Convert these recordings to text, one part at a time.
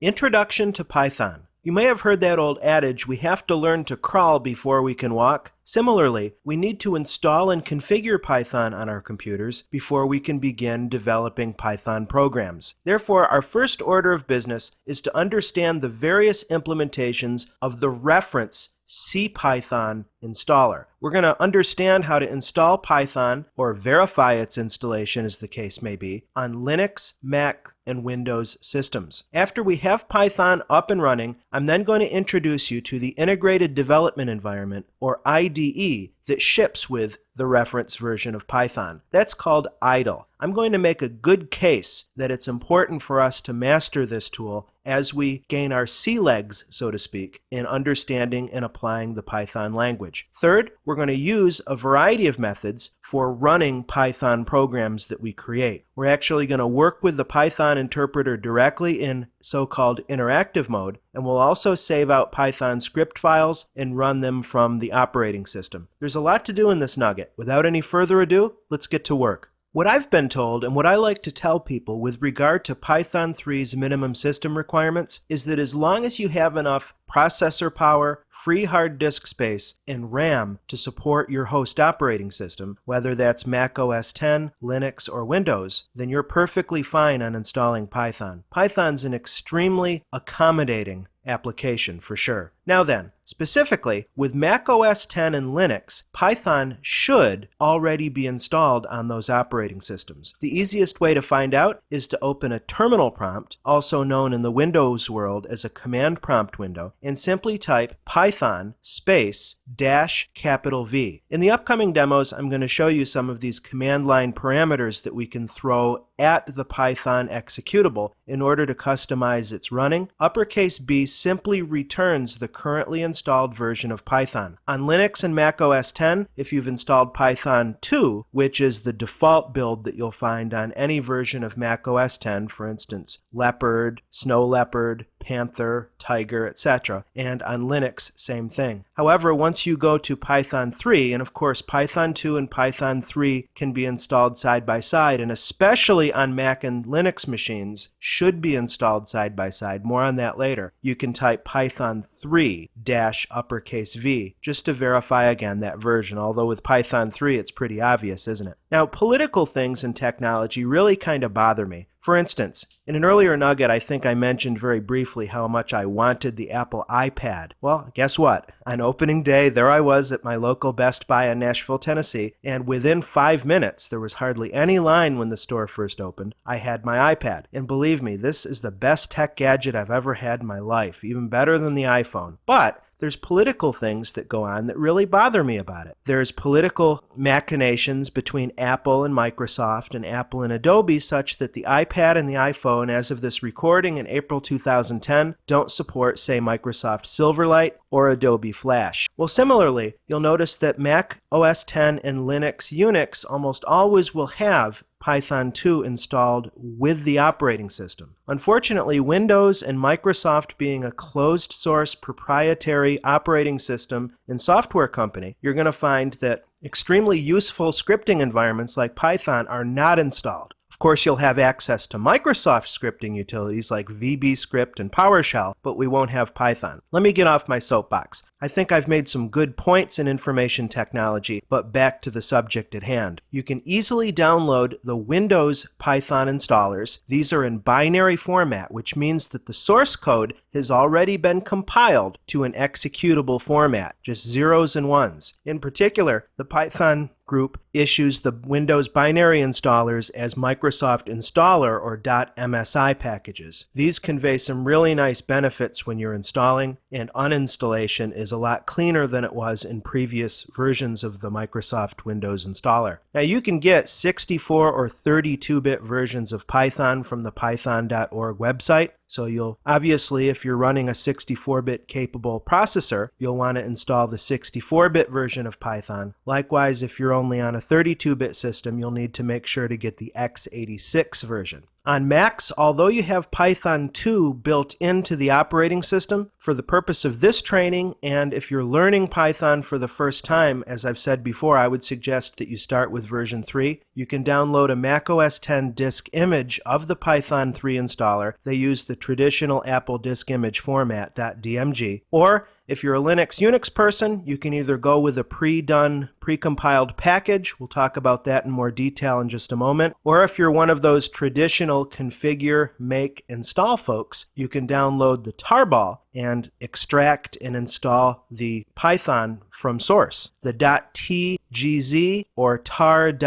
Introduction to Python. You may have heard that old adage, we have to learn to crawl before we can walk. Similarly, we need to install and configure Python on our computers before we can begin developing Python programs. Therefore, our first order of business is to understand the various implementations of the reference CPython installer. We're going to understand how to install Python, or verify its installation as the case may be, on Linux, Mac, and Windows systems. After we have Python up and running, I'm then going to introduce you to the Integrated Development Environment, or IDE, that ships with the reference version of Python. That's called IDLE. I'm going to make a good case that it's important for us to master this tool as we gain our sea legs, so to speak, in understanding and applying the Python language. Third, we're going to use a variety of methods for running Python programs that we create. We're actually going to work with the Python interpreter directly in so-called interactive mode, and we'll also save out Python script files and run them from the operating system. There's a lot to do in this nugget. Without any further ado, let's get to work. What I've been told, and what I like to tell people with regard to Python 3's minimum system requirements, is that as long as you have enough processor power, free hard disk space, and RAM to support your host operating system, whether that's Mac OS X, Linux, or Windows, then you're perfectly fine on installing Python. Python's an extremely accommodating application for sure. Now then, specifically, with Mac OS X and Linux, Python should already be installed on those operating systems. The easiest way to find out is to open a terminal prompt, also known in the Windows world as a command prompt window, and simply type Python space -V. In the upcoming demos, I'm going to show you some of these command line parameters that we can throw at the Python executable in order to customize its running. Uppercase B simply returns the currently installed version of Python. On Linux and Mac OS X, if you've installed Python 2, which is the default build that you'll find on any version of Mac OS X, for instance, Leopard, Snow Leopard, Panther, Tiger, etc. And on Linux, same thing. However, once you go to Python 3, and of course Python 2 and Python 3 can be installed side by side, and especially on Mac and Linux machines, should be installed side by side. More on that later. You can type Python 3 -V just to verify again that version, although with Python 3 it's pretty obvious, isn't it? Now, political things in technology really kind of bother me. For instance, in an earlier nugget, I think I mentioned very briefly how much I wanted the Apple iPad. Well, guess what? On opening day, there I was at my local Best Buy in Nashville, Tennessee, and within 5 minutes, there was hardly any line when the store first opened. I had my iPad. And believe me, this is the best tech gadget I've ever had in my life, even better than the iPhone. But there's political things that go on that really bother me about it. There's political machinations between Apple and Microsoft and Apple and Adobe such that the iPad and the iPhone, as of this recording in April 2010, don't support, say, Microsoft Silverlight or Adobe Flash. Well, similarly, you'll notice that Mac OS X and Linux Unix almost always will have Python 2 installed with the operating system. Unfortunately, Windows and Microsoft being a closed source proprietary operating system and software company, you're going to find that extremely useful scripting environments like Python are not installed. Of course, you'll have access to Microsoft scripting utilities like VBScript and PowerShell, but we won't have Python. Let me get off my soapbox. I think I've made some good points in information technology, but back to the subject at hand. You can easily download the Windows Python installers. These are in binary format, which means that the source code has already been compiled to an executable format, just zeros and ones. In particular, the Python group issues the Windows binary installers as Microsoft Installer or .msi packages. These convey some really nice benefits when you're installing, and uninstallation is a lot cleaner than it was in previous versions of the Microsoft Windows installer. Now you can get 64 or 32-bit versions of Python from the python.org website. So you'll obviously, if you're running a 64-bit capable processor, you'll want to install the 64-bit version of Python. Likewise, if you're only on a 32-bit system, you'll need to make sure to get the x86 version. On Macs, although you have Python 2 built into the operating system, for the purpose of this training, and if you're learning Python for the first time, as I've said before, I would suggest that you start with version 3. You can download a macOS 10 disk image of the Python 3 installer. They use the traditional Apple disk image format, .dmg, or if you're a Linux Unix person, you can either go with a pre-done, pre-compiled package. We'll talk about that in more detail in just a moment. Or if you're one of those traditional configure, make, install folks, you can download the tarball and extract and install the Python from source. The .tgz or tar.bz2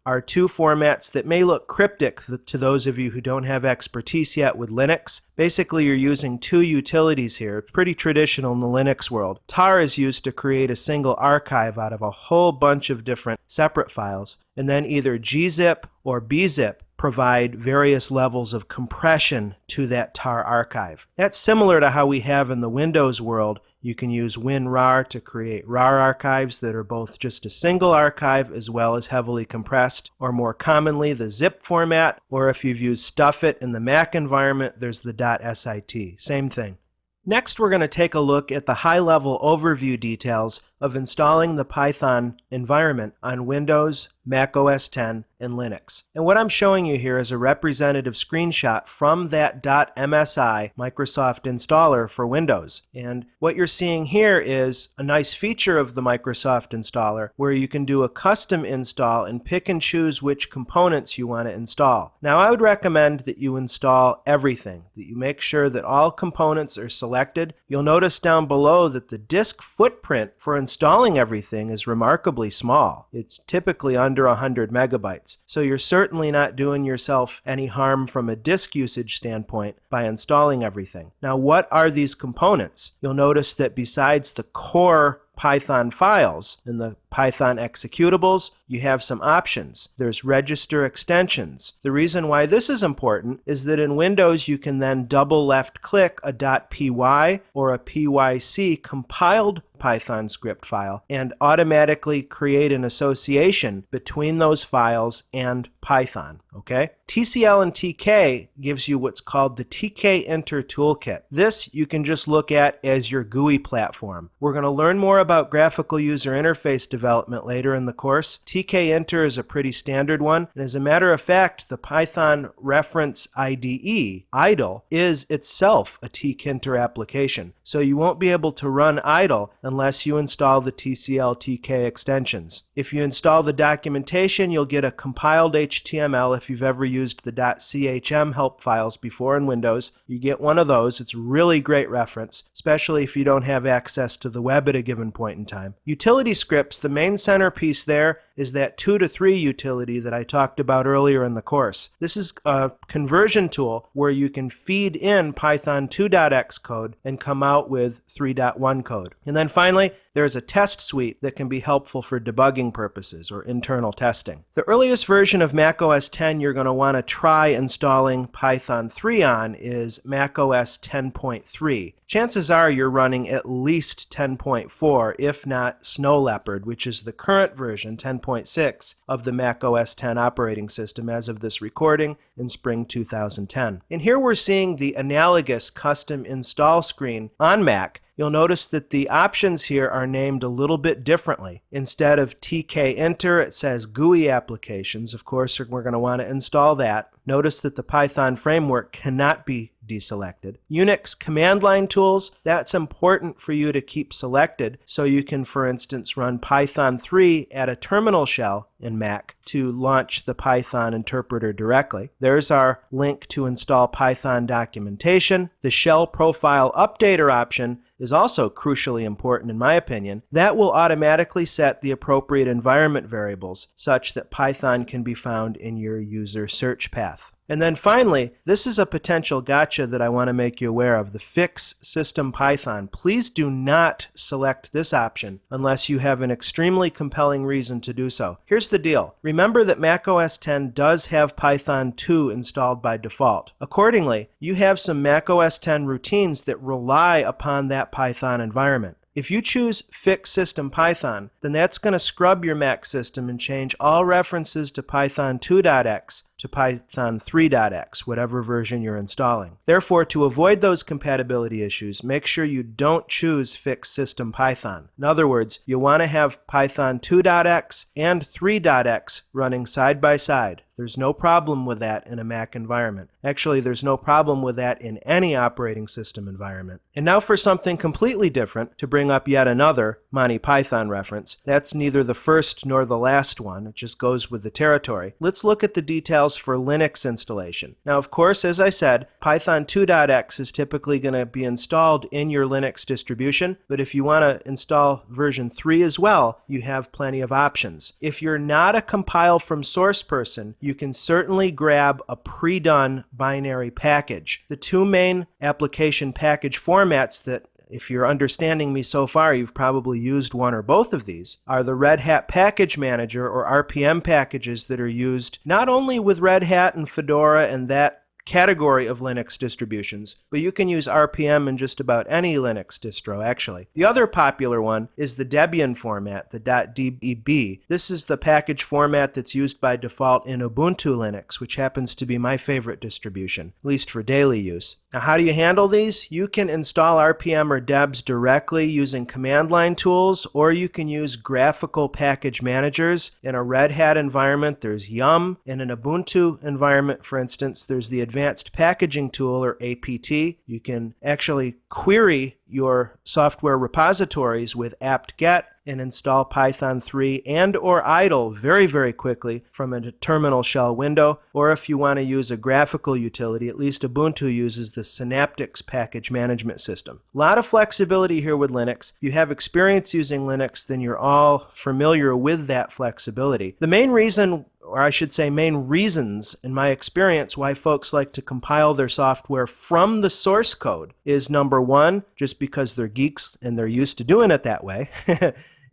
are two formats that may look cryptic to those of you who don't have expertise yet with Linux. Basically, you're using two utilities here. It's pretty traditional in the Linux world. Tar is used to create a single archive out of a whole bunch of different separate files, and then either gzip or bzip provide various levels of compression to that tar archive. That's similar to how we have in the Windows world. You can use WinRAR to create RAR archives that are both just a single archive as well as heavily compressed, or more commonly the zip format, or if you've used Stuffit in the Mac environment, there's the .sit. Same thing. Next, we're going to take a look at the high-level overview details of installing the Python environment on Windows, Mac OS X, and Linux. And what I'm showing you here is a representative screenshot from that .msi Microsoft installer for Windows. And what you're seeing here is a nice feature of the Microsoft installer where you can do a custom install and pick and choose which components you want to install. Now, I would recommend that you install everything, that you make sure that all components are selected. You'll notice down below that the disk footprint for installing everything is remarkably small. It's typically under 100 megabytes. So you're certainly not doing yourself any harm from a disk usage standpoint by installing everything. Now, what are these components? You'll notice that besides the core Python files and the Python executables, you have some options. There's register extensions. The reason why this is important is that in Windows you can then double left click a .py or a pyc compiled Python script file and automatically create an association between those files and Python. Okay? TCL and TK gives you what's called the tkinter toolkit. This you can just look at as your GUI platform. We're going to learn more about graphical user interface development later in the course. tkinter is a pretty standard one, and as a matter of fact, the Python reference IDE, idle, is itself a tkinter application. So you won't be able to run idle unless you install the TCL TK extensions. If you install the documentation, you'll get a compiled HTML. If you've ever used the .chm help files before in Windows, you get one of those. It's a really great reference, especially if you don't have access to the web at a given point in time. Utility scripts, the main centerpiece there is that 2 to 3 utility that I talked about earlier in the course. This is a conversion tool where you can feed in Python 2.x code and come out with 3.1 code. And then finally, there's a test suite that can be helpful for debugging purposes or internal testing. The earliest version of Mac OS X you're going to want to try installing Python 3 on is Mac OS 10.3. Chances are you're running at least 10.4, if not Snow Leopard, which is the current version, 10.6, of the Mac OS X operating system as of this recording in spring 2010. And here we're seeing the analogous custom install screen on Mac. You'll notice that the options here are named a little bit differently. Instead of tkinter, it says GUI applications. Of course, we're going to want to install that. Notice that the Python framework cannot be deselected. Unix command line tools, that's important for you to keep selected so you can, for instance, run Python 3 at a terminal shell in Mac to launch the Python interpreter directly. There's our link to install Python documentation. The shell profile updater option is also crucially important in my opinion. That will automatically set the appropriate environment variables such that Python can be found in your user search path. And then finally, this is a potential gotcha that I want to make you aware of, the Fix System Python. Please do not select this option unless you have an extremely compelling reason to do so. Here's the deal. Remember that Mac OS X does have Python 2 installed by default. Accordingly, you have some Mac OS X routines that rely upon that Python environment. If you choose Fix System Python, then that's going to scrub your Mac system and change all references to Python 2.x to Python 3.x, whatever version you're installing. Therefore, to avoid those compatibility issues, make sure you don't choose fixed system Python. In other words, you want to have Python 2.x and 3.x running side by side. There's no problem with that in a Mac environment. Actually, there's no problem with that in any operating system environment. And now for something completely different, to bring up yet another Monty Python reference. That's neither the first nor the last one. It just goes with the territory. Let's look at the details for Linux installation. Now, of course, as I said, Python 2.x is typically going to be installed in your Linux distribution, but if you want to install version 3 as well, you have plenty of options. If you're not a compile from source person, you can certainly grab a pre-done binary package. The two main application package formats that, if you're understanding me so far, you've probably used one or both of these, are the Red Hat Package Manager or RPM packages that are used not only with Red Hat and Fedora and that category of Linux distributions, but you can use RPM in just about any Linux distro, actually. The other popular one is the Debian format, the .deb. This is the package format that's used by default in Ubuntu Linux, which happens to be my favorite distribution, at least for daily use. Now, how do you handle these? You can install RPM or debs directly using command line tools, or you can use graphical package managers. In a Red Hat environment, there's Yum. In an Ubuntu environment, for instance, there's the Advanced Packaging Tool, or APT. You can actually query your software repositories with apt-get and install Python 3 and or IDLE very, very quickly from a terminal shell window. Or if you want to use a graphical utility, at least Ubuntu uses the Synaptics package management system. A lot of flexibility here with Linux. If you have experience using Linux, then you're all familiar with that flexibility. The main reason, or I should say main reasons in my experience, why folks like to compile their software from the source code is, number one, just because they're geeks and they're used to doing it that way.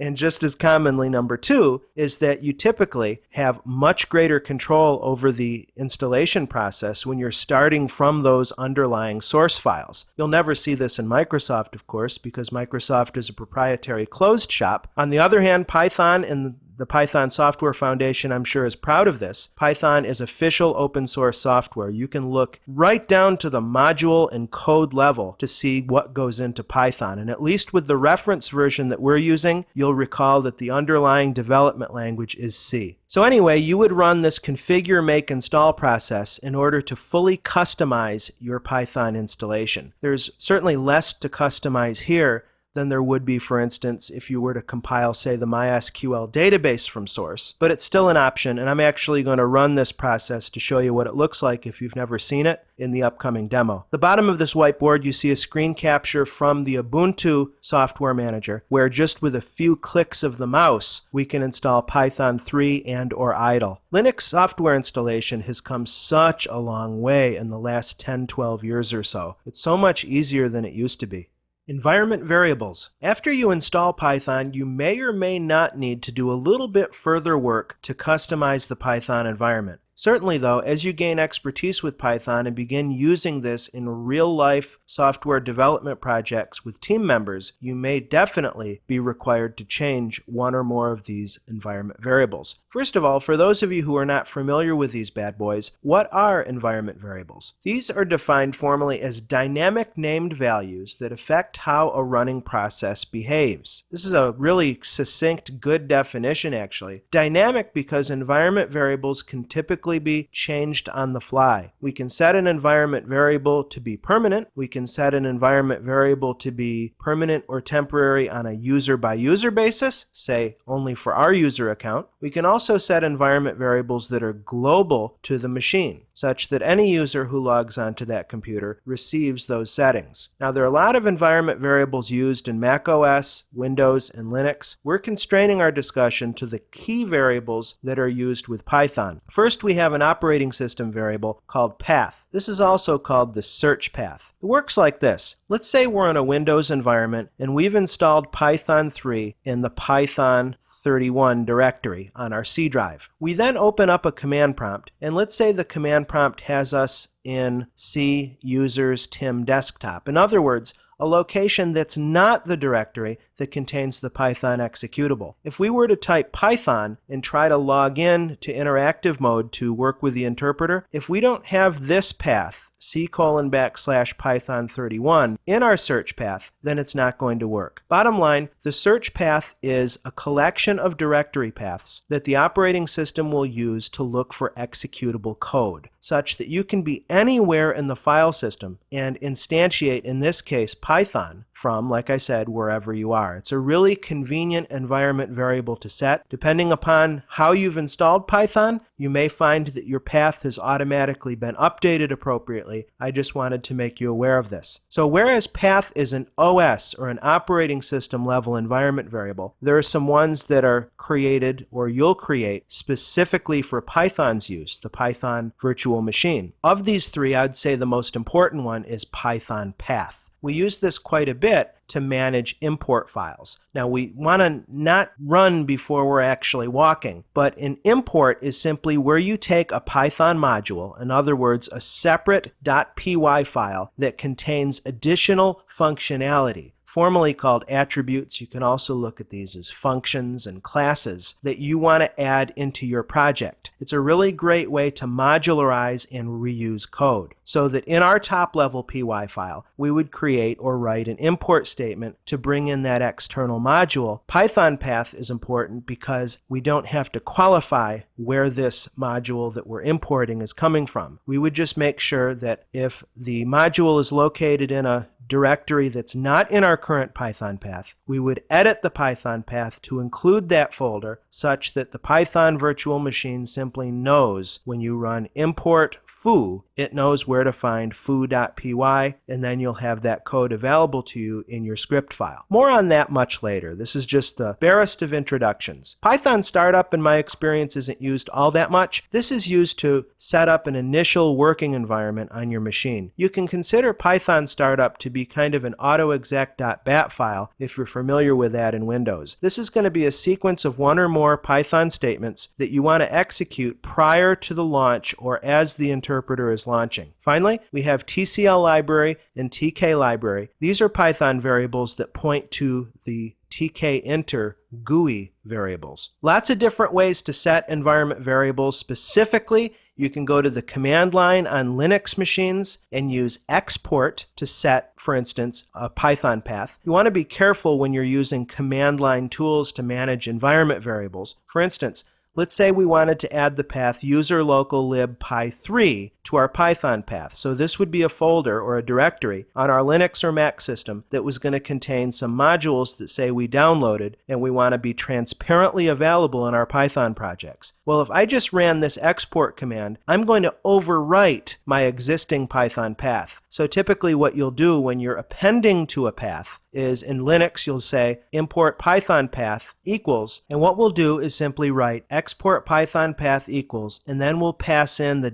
And just as commonly, number two, is that you typically have much greater control over the installation process when you're starting from those underlying source files. You'll never see this in Microsoft, of course, because Microsoft is a proprietary closed shop. On the other hand, Python and the Python Software Foundation, I'm sure, is proud of this. Python is official open source software. You can look right down to the module and code level to see what goes into Python. And at least with the reference version that we're using, you'll recall that the underlying development language is C. So anyway, you would run this configure, make, install process in order to fully customize your Python installation. There's certainly less to customize here than there would be, for instance, if you were to compile, say, the MySQL database from source. But it's still an option, and I'm actually going to run this process to show you what it looks like if you've never seen it in the upcoming demo. The bottom of this whiteboard, you see a screen capture from the Ubuntu Software Manager, where just with a few clicks of the mouse, we can install Python 3 and or IDLE. Linux software installation has come such a long way in the last 10, 12 years or so. It's so much easier than it used to be. Environment variables. After you install Python, you may or may not need to do a little bit further work to customize the Python environment. Certainly, though, as you gain expertise with Python and begin using this in real-life software development projects with team members, you may definitely be required to change one or more of these environment variables. First of all, for those of you who are not familiar with these bad boys, what are environment variables? These are defined formally as dynamic named values that affect how a running process behaves. This is a really succinct, good definition, actually. Dynamic because environment variables can typically be changed on the fly. We can set an environment variable to be permanent. We can set an environment variable to be permanent or temporary on a user-by-user basis, say only for our user account. We can also set environment variables that are global to the machine, such that any user who logs onto that computer receives those settings. Now, there are a lot of environment variables used in Mac OS, Windows, and Linux. We're constraining our discussion to the key variables that are used with Python. First, we have an operating system variable called path. This is also called the search path. It works like this. Let's say we're in a Windows environment and we've installed Python 3 in the Python 31 directory on our C drive. We then open up a command prompt, and let's say the command prompt has us in C users Tim desktop. In other words, a location that's not the directory that contains the Python executable. If we were to type Python and try to log in to interactive mode to work with the interpreter, if we don't have this path, C:\Python31, in our search path, then it's not going to work. Bottom line, the search path is a collection of directory paths that the operating system will use to look for executable code, such that you can be anywhere in the file system and instantiate, in this case, Python from, like I said, wherever you are. It's a really convenient environment variable to set. Depending upon how you've installed Python, you may find that your path has automatically been updated appropriately. I just wanted to make you aware of this. So whereas path is an OS or an operating system level environment variable, there are some ones that are created or you'll create specifically for Python's use, the Python virtual machine. Of these three, I'd say the most important one is Python path. We use this quite a bit to manage import files. Now we want to not run before we're actually walking, but an import is simply where you take a Python module, in other words, a separate .py file that contains additional functionality, formally called attributes. You can also look at these as functions and classes that you want to add into your project. It's a really great way to modularize and reuse code, so that in our top level py file, we would create or write an import statement to bring in that external module. Python path is important because we don't have to qualify where this module that we're importing is coming from. We would just make sure that if the module is located in a directory that's not in our current Python path, we would edit the Python path to include that folder such that the Python virtual machine simply knows when you run import foo, it knows where to find foo.py, and then you'll have that code available to you in your script file. More on that much later. This is just the barest of introductions. Python startup, in my experience, isn't used all that much. This is used to set up an initial working environment on your machine. You can consider Python startup to be kind of an autoexec.bat file if you're familiar with that in Windows. This is going to be a sequence of one or more Python statements that you want to execute prior to the launch or as the interpreter is launching. Finally, we have TCL library and TK library. These are Python variables that point to the tkinter GUI variables. Lots of different ways to set environment variables. Specifically, you can go to the command line on Linux machines and use export to set, for instance, a Python path. You want to be careful when you're using command line tools to manage environment variables. For instance, let's say we wanted to add the path user local lib py3 to our Python path. So this would be a folder or a directory on our Linux or Mac system that was going to contain some modules that say we downloaded and we want to be transparently available in our Python projects. Well, if I just ran this export command, I'm going to overwrite my existing Python path. So typically what you'll do when you're appending to a path is in Linux you'll say import Python path equals, and what we'll do is simply write export Python path equals, and then we'll pass in the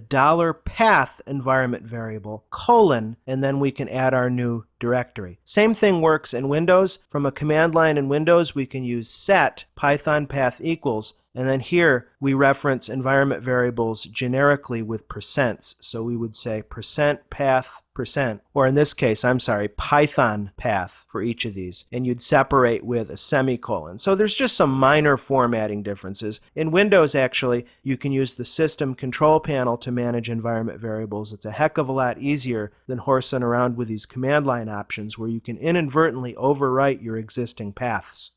$path environment variable colon, and then we can add our new directory. Same thing works in Windows. From a command line in Windows, we can use set Python path equals, and then here we reference environment variables generically with percents. So we would say %path %, or in this case, Python path for each of these, and you'd separate with a semicolon. So there's just some minor formatting differences. In Windows, actually, you can use the system control panel to manage environment variables. It's a heck of a lot easier than horsing around with these command line options where you can inadvertently overwrite your existing paths.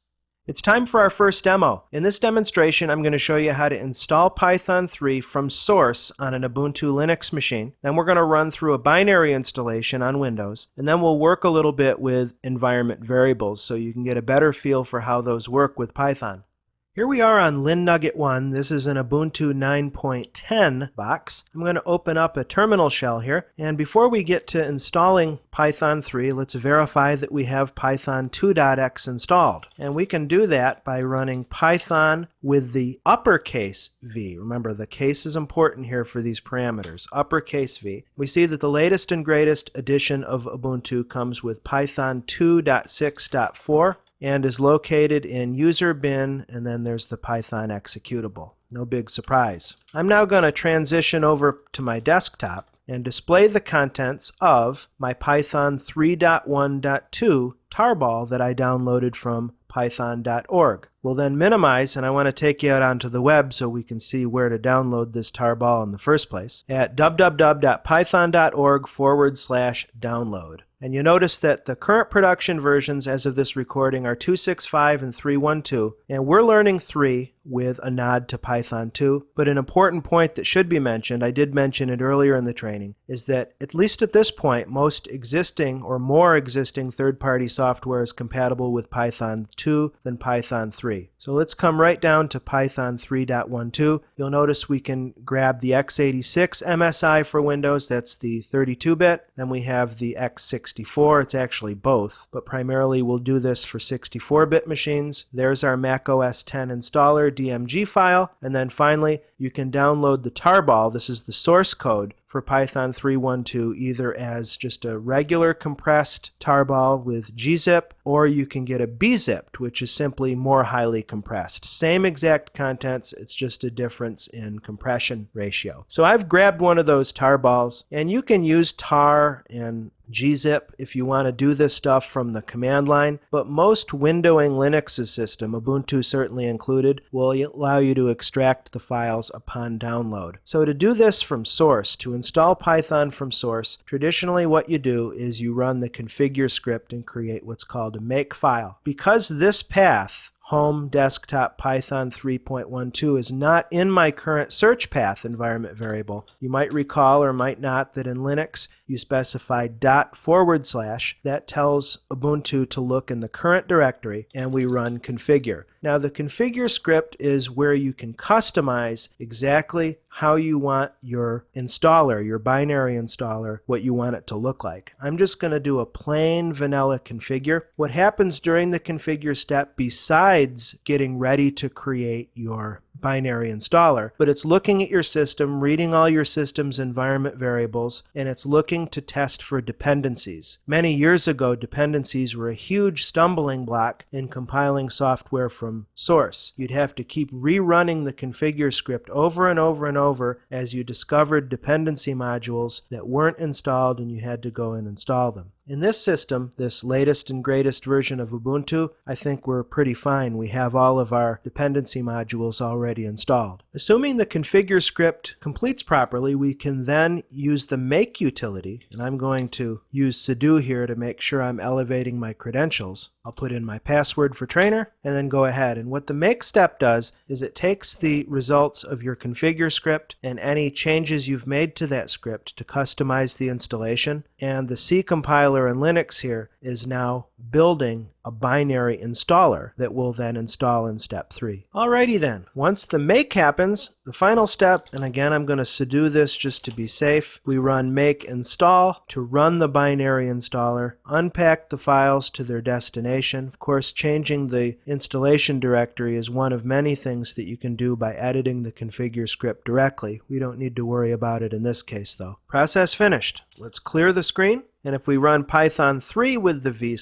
It's time for our first demo. In this demonstration, I'm going to show you how to install Python 3 from source on an Ubuntu Linux machine. Then we're going to run through a binary installation on Windows, and then we'll work a little bit with environment variables so you can get a better feel for how those work with Python. Here we are on LinNugget 1. This is an Ubuntu 9.10 box. I'm going to open up a terminal shell here. And before we get to installing Python 3, let's verify that we have Python 2.x installed. And we can do that by running Python with the uppercase V. Remember, the case is important here for these parameters. Uppercase V. We see that the latest and greatest edition of Ubuntu comes with Python 2.6.4. and is located in user bin, and then there's the Python executable. No big surprise. I'm now going to transition over to my desktop and display the contents of my Python 3.1.2 tarball that I downloaded from www.python.org. We'll then minimize, and I want to take you out onto the web so we can see where to download this tarball in the first place at www.python.org/download. And you notice that the current production versions as of this recording are 2.6.5 and 3.1.2, and we're learning 3 with a nod to Python 2. But an important point that should be mentioned, I did mention it earlier in the training, is that at least at this point, most existing or more existing third-party software is compatible with Python 2 than Python 3. So let's come right down to Python 3.12. You'll notice we can grab the x86 MSI for Windows, that's the 32-bit, then we have the x64, it's actually both, but primarily we'll do this for 64-bit machines. There's our Mac OS X installer DMG file, and then finally you can download the tarball. This is the source code for Python 3.1.2 either as just a regular compressed tarball with gzip, or you can get a bzipped, which is simply more highly compressed. Same exact contents, it's just a difference in compression ratio. So I've grabbed one of those tarballs, and you can use tar and gzip if you want to do this stuff from the command line, but most windowing Linux's system, Ubuntu certainly included, will allow you to extract the files upon download. So to do this from source, to install Python from source, traditionally what you do is you run the configure script and create what's called a makefile. Because this path, home desktop Python 3.12, is not in my current search path environment variable, you might recall or might not that in Linux you specify // that tells Ubuntu to look in the current directory, and we run configure. Now the configure script is where you can customize exactly how you want your installer, your binary installer, what you want it to look like. I'm just going to do a plain vanilla configure. What happens during the configure step, besides getting ready to create your binary installer, but it's looking at your system, reading all your system's environment variables, and it's looking to test for dependencies. Many years ago, dependencies were a huge stumbling block in compiling software from source. You'd have to keep rerunning the configure script over and over and over as you discovered dependency modules that weren't installed, and you had to go and install them. In this system, this latest and greatest version of Ubuntu, I think we're pretty fine. We have all of our dependency modules already installed. Assuming the configure script completes properly, we can then use the make utility, and I'm going to use sudo here to make sure I'm elevating my credentials. I'll put in my password for trainer and then go ahead. And what the make step does is it takes the results of your configure script and any changes you've made to that script to customize the installation, and the C compiler in Linux here is now building a binary installer that will then install in step 3. Alrighty then, once the make happens, the final step, and again I'm going to sudo this just to be safe, we run make install to run the binary installer, unpack the files to their destination. Of course, changing the installation directory is one of many things that you can do by editing the configure script directly. We don't need to worry about it in this case though. Process finished. Let's clear the screen. And if we run Python 3 with the v/,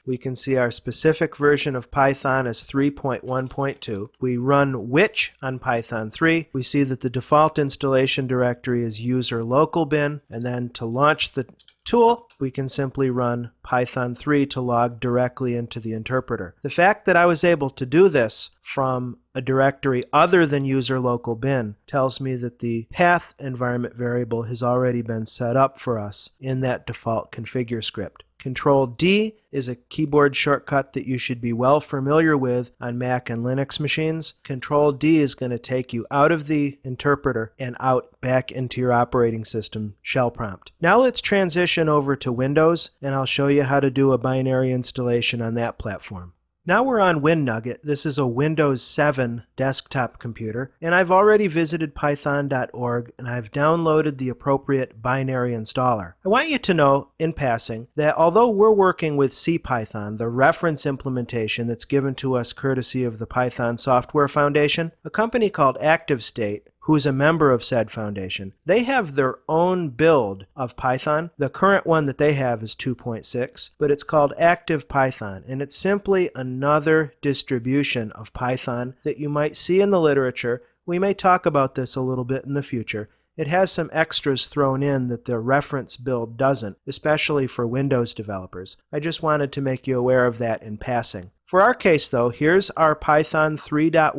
we can see our specific version of Python is 3.1.2. We run which on Python 3. We see that the default installation directory is user local bin, and then to launch the tool, we can simply run Python 3 to log directly into the interpreter. The fact that I was able to do this from a directory other than user local bin tells me that the path environment variable has already been set up for us in that default configure script. Control D is a keyboard shortcut that you should be well familiar with on Mac and Linux machines. Control D is going to take you out of the interpreter and out back into your operating system shell prompt. Now let's transition over to Windows, and I'll show you how to do a binary installation on that platform. Now we're on WinNugget. This is a Windows 7 desktop computer, and I've already visited python.org and I've downloaded the appropriate binary installer. I want you to know, in passing, that although we're working with CPython, the reference implementation that's given to us courtesy of the Python Software Foundation, a company called ActiveState, who is a member of said foundation, they have their own build of Python. The current one that they have is 2.6, but it's called ActivePython, and it's simply another distribution of Python that you might see in the literature. We may talk about this a little bit in the future. It has some extras thrown in that the reference build doesn't, especially for Windows developers. I just wanted to make you aware of that in passing. For our case though, here's our Python 3.1.2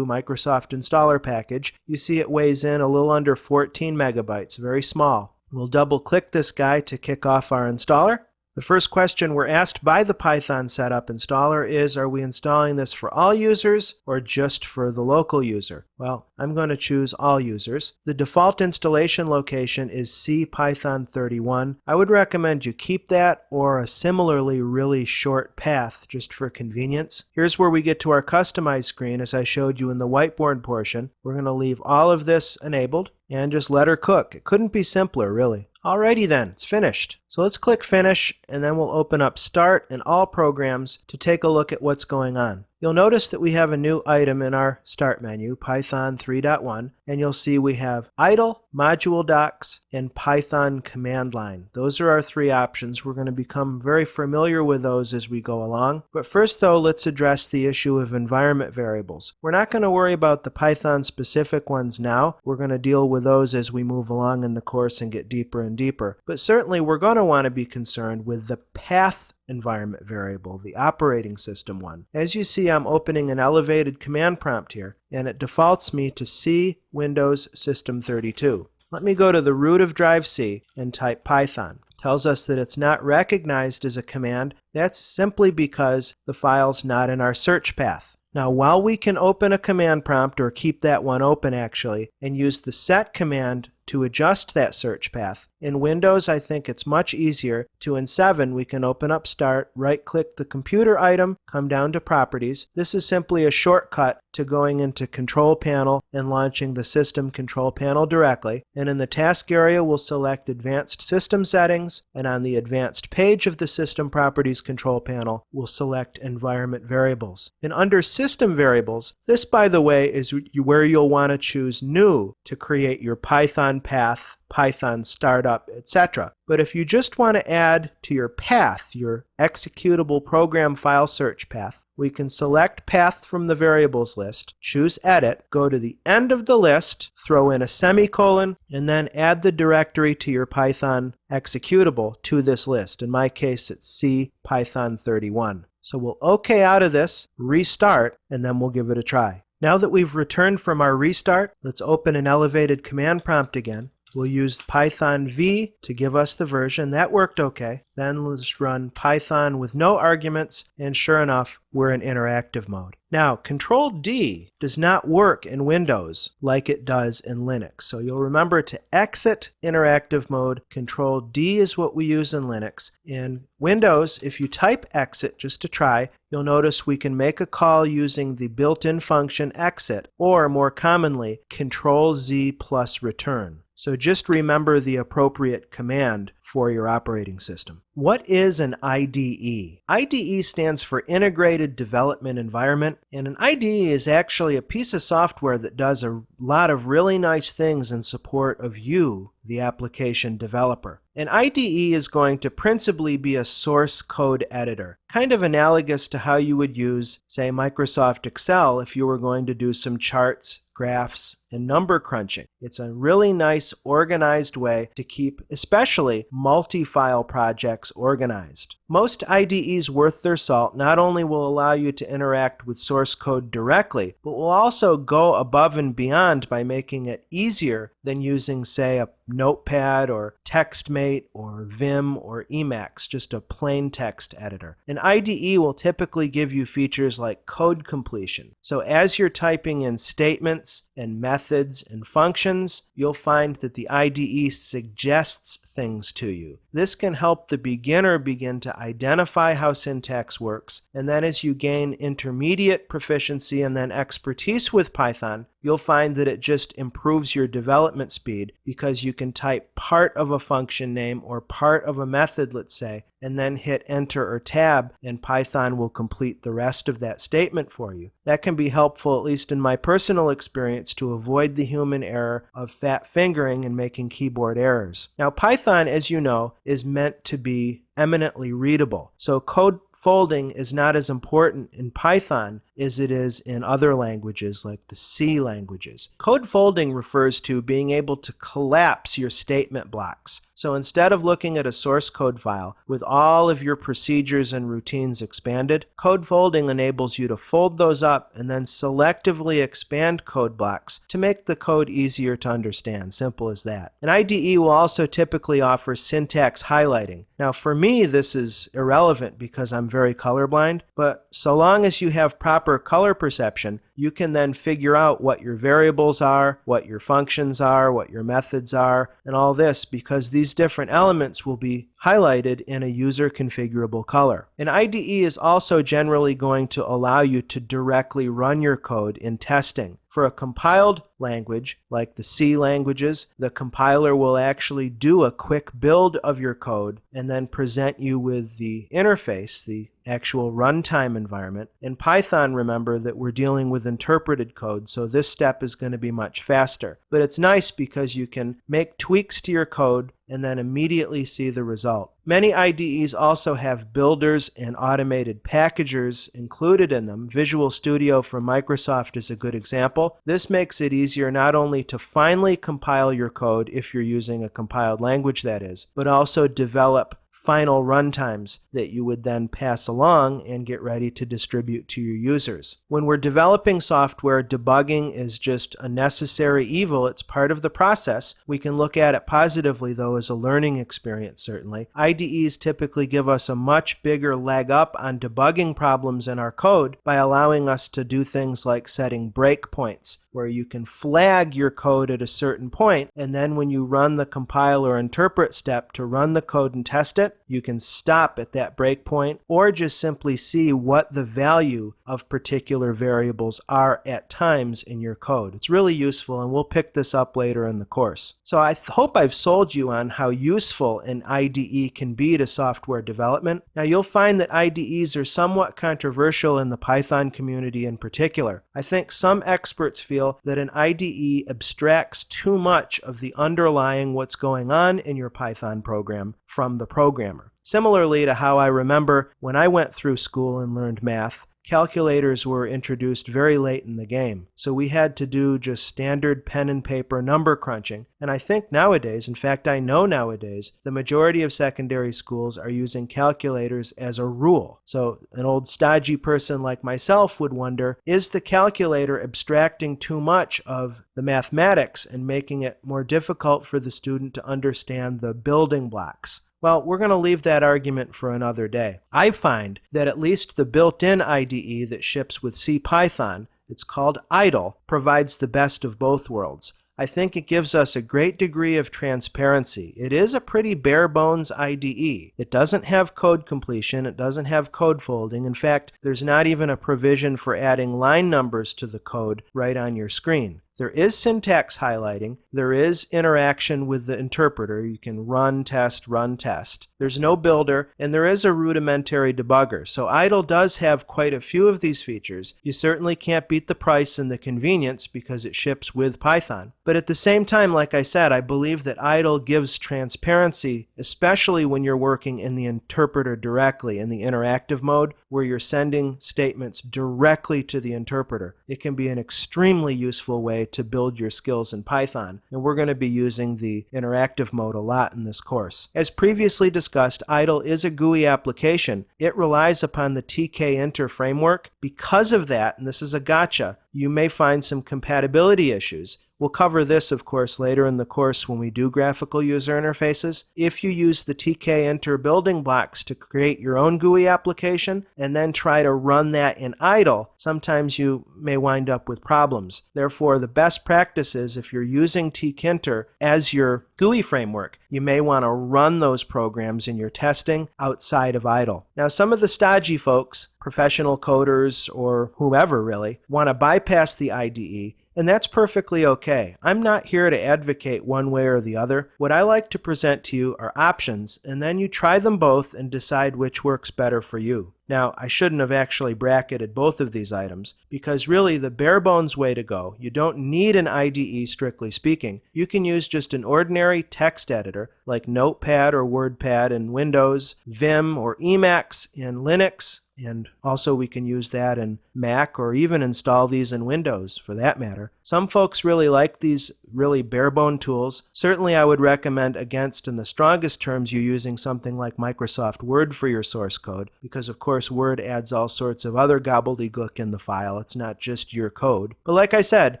Microsoft installer package. You see it weighs in a little under 14 megabytes, very small. We'll double click this guy to kick off our installer. The first question we're asked by the Python setup installer is, are we installing this for all users or just for the local user? Well, I'm going to choose all users. The default installation location is CPython31. I would recommend you keep that or a similarly really short path just for convenience. Here's where we get to our customize screen as I showed you in the whiteboard portion. We're going to leave all of this enabled and just let her cook. It couldn't be simpler, really. Alrighty then, it's finished. So let's click Finish, and then we'll open up Start and All Programs to take a look at what's going on. You'll notice that we have a new item in our Start menu, Python 3.1, and you'll see we have Idle, Module Docs, and Python Command Line. Those are our three options. We're going to become very familiar with those as we go along. But first though, let's address the issue of environment variables. We're not going to worry about the Python specific ones now. We're going to deal with those as we move along in the course and get deeper and deeper. But certainly we're going to want to be concerned with the path environment variable, the operating system one. As you see, I'm opening an elevated command prompt here, and it defaults me to C Windows System 32. Let me go to the root of drive C and type Python. It tells us that it's not recognized as a command. That's simply because the file's not in our search path. Now, while we can open a command prompt, or keep that one open actually, and use the set command to adjust that search path, in Windows I think it's much easier to, in 7, we can open up Start, right-click the computer item, come down to Properties. This is simply a shortcut to going into Control Panel and launching the System Control Panel directly. And in the task area, we'll select Advanced System Settings, and on the Advanced page of the System Properties Control Panel, we'll select Environment Variables. And under System Variables, this, by the way, is where you'll want to choose New to create your Python path, Python startup, etc. But if you just want to add to your path, your executable program file search path, we can select Path from the Variables list, choose Edit, go to the end of the list, throw in a semicolon, and then add the directory to your Python executable to this list. In my case, it's C Python31. So we'll OK out of this, restart, and then we'll give it a try. Now that we've returned from our restart, let's open an elevated command prompt again. We'll use Python V to give us the version. That worked okay. Then let's run Python with no arguments, and sure enough, we're in interactive mode. Now, Control D does not work in Windows like it does in Linux. So you'll remember to exit interactive mode. Control D is what we use in Linux. In Windows, if you type exit just to try, you'll notice we can make a call using the built-in function exit, or more commonly, Control Z plus return. So just remember the appropriate command for your operating system. What is an IDE? IDE stands for Integrated Development Environment, and an IDE is actually a piece of software that does a lot of really nice things in support of you, the application developer. An IDE is going to principally be a source code editor, kind of analogous to how you would use, say, Microsoft Excel if you were going to do some charts, graphs, and number crunching. It's a really nice, organized way to keep especially multi-file projects organized. Most IDEs worth their salt not only will allow you to interact with source code directly, but will also go above and beyond by making it easier than using, say, a Notepad or TextMate or Vim or Emacs, just a plain text editor. An IDE will typically give you features like code completion. So as you're typing in statements and methods and functions, you'll find that the IDE suggests things to you. This can help the beginner begin to identify how syntax works, and then as you gain intermediate proficiency and then expertise with Python, you'll find that it just improves your development speed because you can type part of a function name or part of a method, let's say, and then hit Enter or Tab, and Python will complete the rest of that statement for you. That can be helpful, at least in my personal experience, to avoid the human error of fat fingering and making keyboard errors. Now, Python, as you know, is meant to be eminently readable. So code folding is not as important in Python as it is in other languages like the C languages. Code folding refers to being able to collapse your statement blocks. So instead of looking at a source code file with all of your procedures and routines expanded, code folding enables you to fold those up and then selectively expand code blocks to make the code easier to understand. Simple as that. An IDE will also typically offer syntax highlighting. Now for me this is irrelevant because I'm very colorblind, but so long as you have proper color perception, you can then figure out what your variables are, what your functions are, what your methods are, and all this because these different elements will be highlighted in a user configurable color. An IDE is also generally going to allow you to directly run your code in testing. For a compiled language, like the C languages, the compiler will actually do a quick build of your code and then present you with the interface, the actual runtime environment. In Python, remember that we're dealing with interpreted code, so this step is going to be much faster. But it's nice because you can make tweaks to your code and then immediately see the result. Many IDEs also have builders and automated packagers included in them. Visual Studio from Microsoft is a good example. This makes it easier not only to finally compile your code if you're using a compiled language that is, but also develop final runtimes that you would then pass along and get ready to distribute to your users. When we're developing software, debugging is just a necessary evil. It's part of the process. We can look at it positively, though, as a learning experience, certainly. IDEs typically give us a much bigger leg up on debugging problems in our code by allowing us to do things like setting breakpoints, where you can flag your code at a certain point, and then when you run the compile or interpret step to run the code and test it, you can stop at that breakpoint or just simply see what the value of particular variables are at times in your code. It's really useful, and we'll pick this up later in the course. So I hope I've sold you on how useful an IDE can be to software development. Now you'll find that IDEs are somewhat controversial in the Python community in particular. I think some experts feel that an IDE abstracts too much of the underlying what's going on in your Python program from the programmer. Similarly to how I remember when I went through school and learned math, calculators were introduced very late in the game. So we had to do just standard pen and paper number crunching. And I think nowadays, in fact I know nowadays, the majority of secondary schools are using calculators as a rule. So an old stodgy person like myself would wonder, is the calculator abstracting too much of the mathematics and making it more difficult for the student to understand the building blocks? Well, we're going to leave that argument for another day. I find that at least the built-in IDE that ships with CPython, it's called IDLE, provides the best of both worlds. I think it gives us a great degree of transparency. It is a pretty bare-bones IDE. It doesn't have code completion. It doesn't have code folding. In fact, there's not even a provision for adding line numbers to the code right on your screen. There is syntax highlighting. There is interaction with the interpreter. You can run, test, run, test. There's no builder, and there is a rudimentary debugger. So IDLE does have quite a few of these features. You certainly can't beat the price and the convenience because it ships with Python. But at the same time, like I said, I believe that IDLE gives transparency, especially when you're working in the interpreter directly, in the interactive mode, where you're sending statements directly to the interpreter. It can be an extremely useful way to build your skills in Python, and we're going to be using the interactive mode a lot in this course. As previously discussed, IDLE is a GUI application. It relies upon the tkinter framework. Because of that, and this is a gotcha, you may find some compatibility issues. We'll cover this, of course, later in the course when we do graphical user interfaces. If you use the tkinter building blocks to create your own GUI application and then try to run that in IDLE, sometimes you may wind up with problems. Therefore, the best practice is if you're using tkinter as your GUI framework, you may want to run those programs in your testing outside of IDLE. Now, some of the stodgy folks, professional coders or whoever really, want to bypass the IDE and that's perfectly okay. I'm not here to advocate one way or the other. What I like to present to you are options, and then you try them both and decide which works better for you. Now, I shouldn't have actually bracketed both of these items, because really the bare bones way to go, you don't need an IDE strictly speaking. You can use just an ordinary text editor like Notepad or WordPad in Windows, Vim or Emacs in Linux, and also we can use that in Mac or even install these in Windows for that matter. Some folks really like these really bare-bone tools. Certainly I would recommend against, in the strongest terms, you using something like Microsoft Word for your source code, because of course Word adds all sorts of other gobbledygook in the file. It's not just your code. But like I said,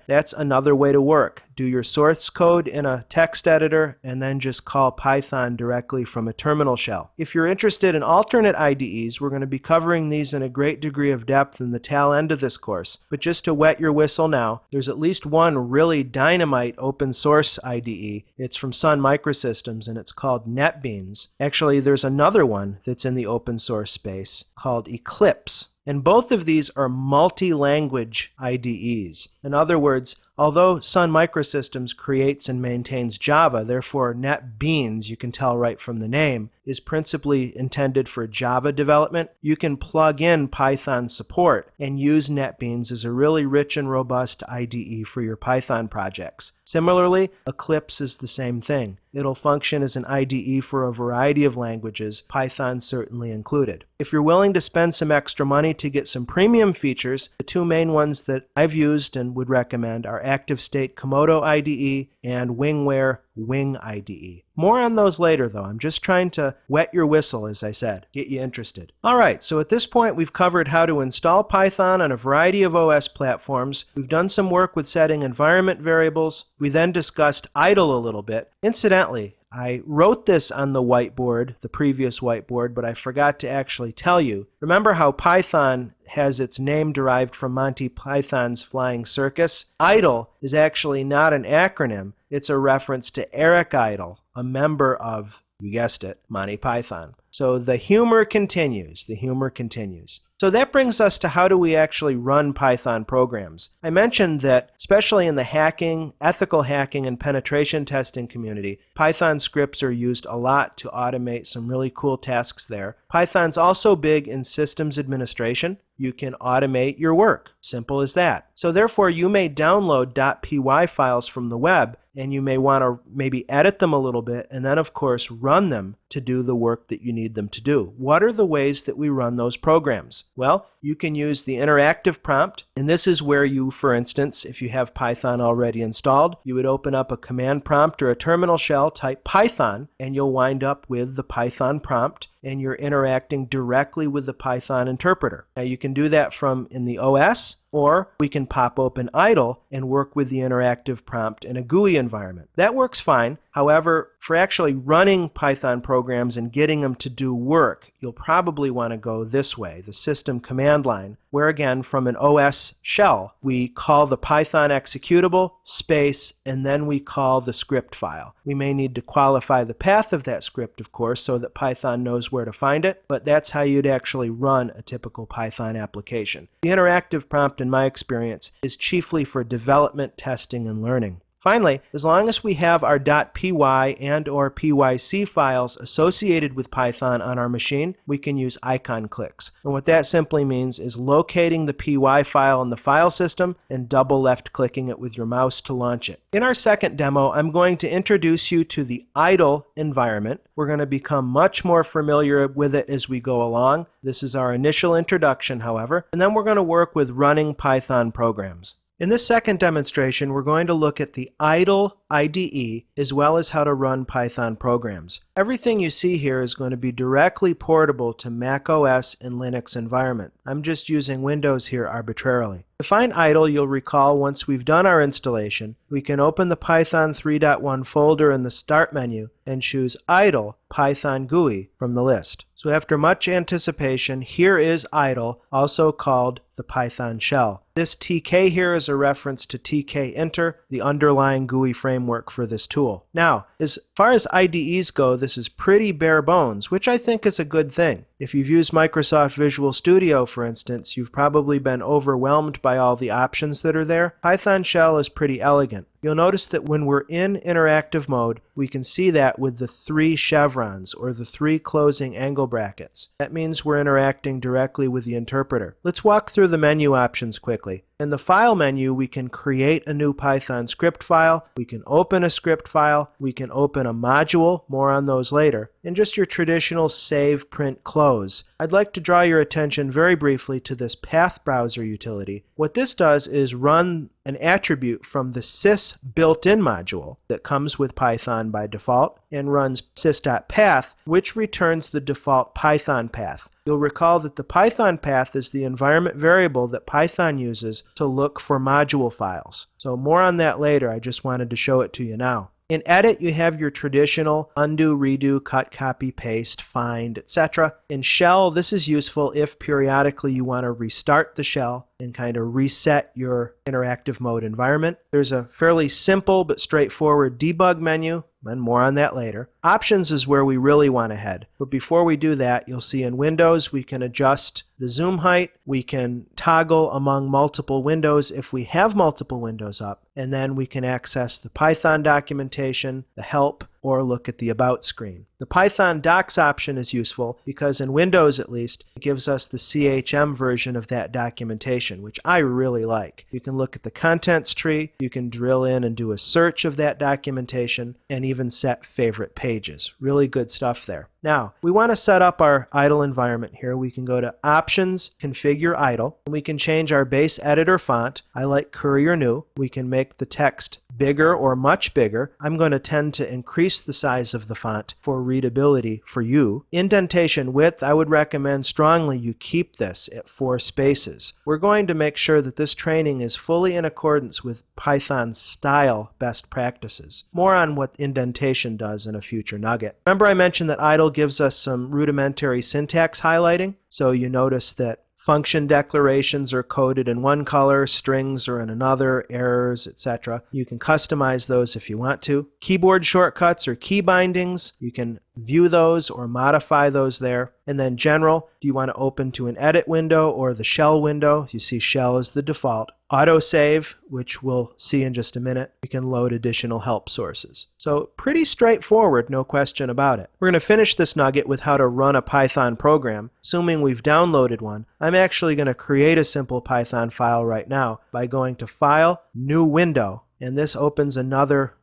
that's another way to work. Do your source code in a text editor and then just call Python directly from a terminal shell. If you're interested in alternate IDEs, we're going to be covering these in a great degree of depth in the tail end of this course. But just to wet your whistle now, there's at least one really dynamite open source IDE. It's from Sun Microsystems and it's called NetBeans. Actually, there's another one that's in the open source space called Eclipse. And both of these are multi-language IDEs. In other words, although Sun Microsystems creates and maintains Java, therefore NetBeans, you can tell right from the name, is principally intended for Java development. You can plug in Python support and use NetBeans as a really rich and robust IDE for your Python projects. Similarly, Eclipse is the same thing. It'll function as an IDE for a variety of languages, Python certainly included. If you're willing to spend some extra money to get some premium features, the two main ones that I've used and would recommend are ActiveState Komodo IDE and WingWare Wing IDE. More on those later though. I'm just trying to wet your whistle, as I said, get you interested. Alright, so at this point we've covered how to install Python on a variety of OS platforms. We've done some work with setting environment variables. We then discussed idle a little bit. Incidentally, I wrote this on the whiteboard, the previous whiteboard, but I forgot to actually tell you. Remember how Python has its name derived from Monty Python's Flying Circus? IDLE is actually not an acronym. It's a reference to Eric Idle, a member of, you guessed it, Monty Python. So the humor continues. The humor continues. So that brings us to how do we actually run Python programs. I mentioned that, especially in the hacking, ethical hacking, and penetration testing community, Python scripts are used a lot to automate some really cool tasks there. Python's also big in systems administration. You can automate your work. Simple as that. So therefore, you may download .py files from the web, and you may want to maybe edit them a little bit, and then of course run them to do the work that you need them to do. What are the ways that we run those programs? Well, you can use the interactive prompt, and this is where you, for instance, if you have Python already installed, you would open up a command prompt or a terminal shell, type Python, and you'll wind up with the Python prompt, and you're interacting directly with the Python interpreter. Now you can do that from in the OS, or we can pop open IDLE and work with the interactive prompt in a GUI environment. That works fine. However, for actually running Python programs and getting them to do work, you'll probably want to go this way, the system command line, where again, from an OS shell, we call the Python executable, space, and then we call the script file. We may need to qualify the path of that script, of course, so that Python knows where to find it, but that's how you'd actually run a typical Python application. The interactive prompt, in my experience, is chiefly for development, testing, and learning. Finally, as long as we have our .py and or .pyc files associated with Python on our machine, we can use icon clicks. And what that simply means is locating the py file in the file system and double left clicking it with your mouse to launch it. In our second demo, I'm going to introduce you to the IDLE environment. We're going to become much more familiar with it as we go along. This is our initial introduction, however, and then we're going to work with running Python programs. In this second demonstration, we're going to look at the IDLE IDE as well as how to run Python programs. Everything you see here is going to be directly portable to Mac OS and Linux environment. I'm just using Windows here arbitrarily. To find IDLE, you'll recall once we've done our installation, we can open the Python 3.1 folder in the Start menu and choose IDLE Python GUI from the list. So after much anticipation, here is IDLE, also called the Python shell. This TK here is a reference to TK-Inter, the underlying GUI framework for this tool. cool. Now, as far as IDEs go, this is pretty bare bones, which I think is a good thing. If you've used Microsoft Visual Studio, for instance, you've probably been overwhelmed by all the options that are there. Python shell is pretty elegant. You'll notice that when we're in interactive mode, we can see that with the 3 chevrons, or the 3 closing angle brackets. That means we're interacting directly with the interpreter. Let's walk through the menu options quickly. In the File menu, we can create a new Python script file, we can open a script file, we can open a module, more on those later, and just your traditional save, print, close. I'd like to draw your attention very briefly to this Path Browser utility. What this does is run an attribute from the sys built-in module that comes with Python by default and runs sys.path, which returns the default Python path. You'll recall that the Python path is the environment variable that Python uses to look for module files. So more on that later, I just wanted to show it to you now. In Edit, you have your traditional undo, redo, cut, copy, paste, find, etc. In Shell, this is useful if periodically you want to restart the shell and kind of reset your interactive mode environment. There's a fairly simple but straightforward debug menu, and more on that later. Options is where we really want to head. But before we do that, you'll see in Windows we can adjust the zoom height, we can toggle among multiple windows if we have multiple windows up, and then we can access the Python documentation, the help, or look at the About screen. The Python docs option is useful because in Windows at least, it gives us the CHM version of that documentation, which I really like. You can look at the contents tree, you can drill in and do a search of that documentation, and even set favorite pages. Really good stuff there. Now, we want to set up our idle environment here. We can go to Options, Configure Idle. We can change our base editor font. I like Courier New. We can make the text bigger or much bigger. I'm going to tend to increase the size of the font for readability for you. Indentation width, I would recommend strongly you keep this at 4 spaces. We're going to make sure that this training is fully in accordance with Python style best practices. More on what indentation does in a future nugget. Remember I mentioned that idle gives us some rudimentary syntax highlighting, so you notice that function declarations are coded in one color, strings are in another, errors, etc. You can customize those if you want to. Keyboard shortcuts or key bindings, you can view those or modify those there. And then general, do you want to open to an edit window or the shell window? You see shell is the default. Autosave, which we'll see in just a minute. We can load additional help sources. So pretty straightforward, no question about it. We're going to finish this nugget with how to run a Python program. Assuming we've downloaded one, I'm actually going to create a simple Python file right now by going to File, New Window. And this opens another,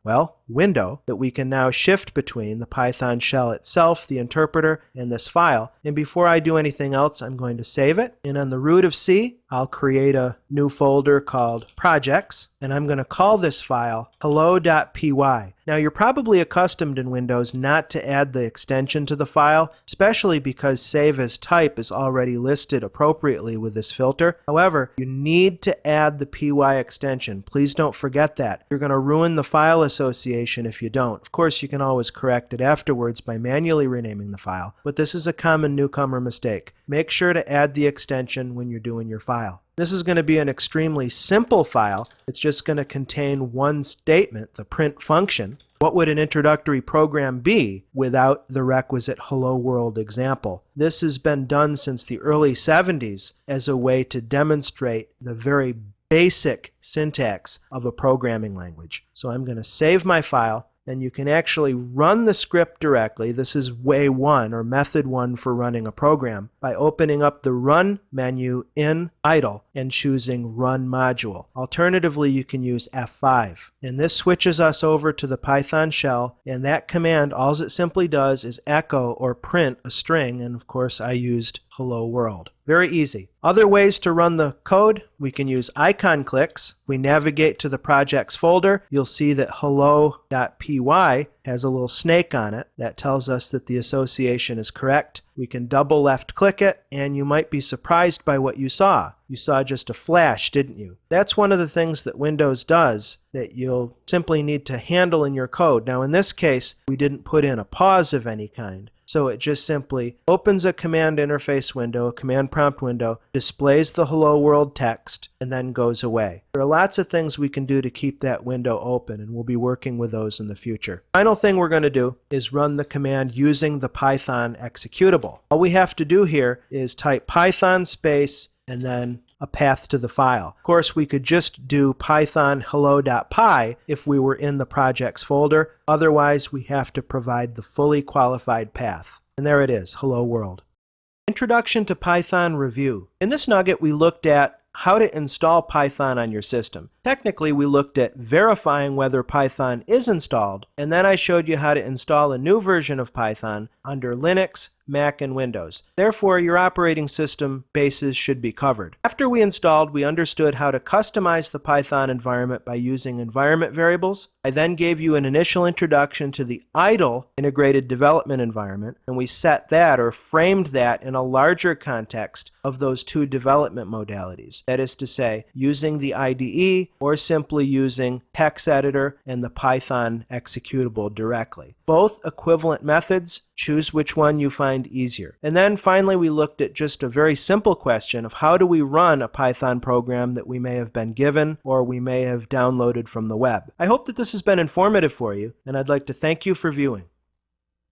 window that we can now shift between the Python shell itself, the interpreter, and this file. And before I do anything else, I'm going to save it. And on the root of C, I'll create a new folder called Projects, and I'm going to call this file hello.py. Now, you're probably accustomed in Windows not to add the extension to the file, especially because Save as Type is already listed appropriately with this filter. However, you need to add the py extension. Please don't forget that. You're going to ruin the file association if you don't. Of course, you can always correct it afterwards by manually renaming the file, but this is a common newcomer mistake. Make sure to add the extension when you're doing your file. This is going to be an extremely simple file. It's just going to contain one statement, the print function. What would an introductory program be without the requisite Hello World example? This has been done since the early 70s as a way to demonstrate the very basic syntax of a programming language. So I'm going to save my file, and you can actually run the script directly. This is way 1 or method 1 for running a program by opening up the Run menu in Idle and choosing Run Module. Alternatively, you can use F5. And this switches us over to the Python shell, and that command, all it simply does is echo or print a string, and of course I used Hello World. Very easy. Other ways to run the code, we can use icon clicks. We navigate to the projects folder. You'll see that hello.py has a little snake on it. That tells us that the association is correct. We can double left click it, and you might be surprised by what you saw. You saw just a flash, didn't you? That's one of the things that Windows does that you'll simply need to handle in your code. Now in this case, we didn't put in a pause of any kind. So it just simply opens a command interface window, a command prompt window, displays the hello world text, and then goes away. There are lots of things we can do to keep that window open, and we'll be working with those in the future. Final thing we're going to do is run the command using the Python executable. All we have to do here is type Python space and then a path to the file. Of course, we could just do python hello.py if we were in the projects folder. Otherwise, we have to provide the fully qualified path. And there it is, hello world. Introduction to Python review. In this nugget, we looked at how to install Python on your system. Technically, we looked at verifying whether Python is installed, and then I showed you how to install a new version of Python under Linux, Mac, and Windows. Therefore, your operating system bases should be covered. After we installed, we understood how to customize the Python environment by using environment variables. I then gave you an initial introduction to the IDLE integrated development environment, and we set that or framed that in a larger context of those two development modalities. That is to say, using the IDE or simply using text editor and the Python executable directly. Both equivalent methods. Choose which one you find easier. And then finally we looked at just a very simple question of how do we run a Python program that we may have been given or we may have downloaded from the web. I hope that this has been informative for you, and I'd like to thank you for viewing.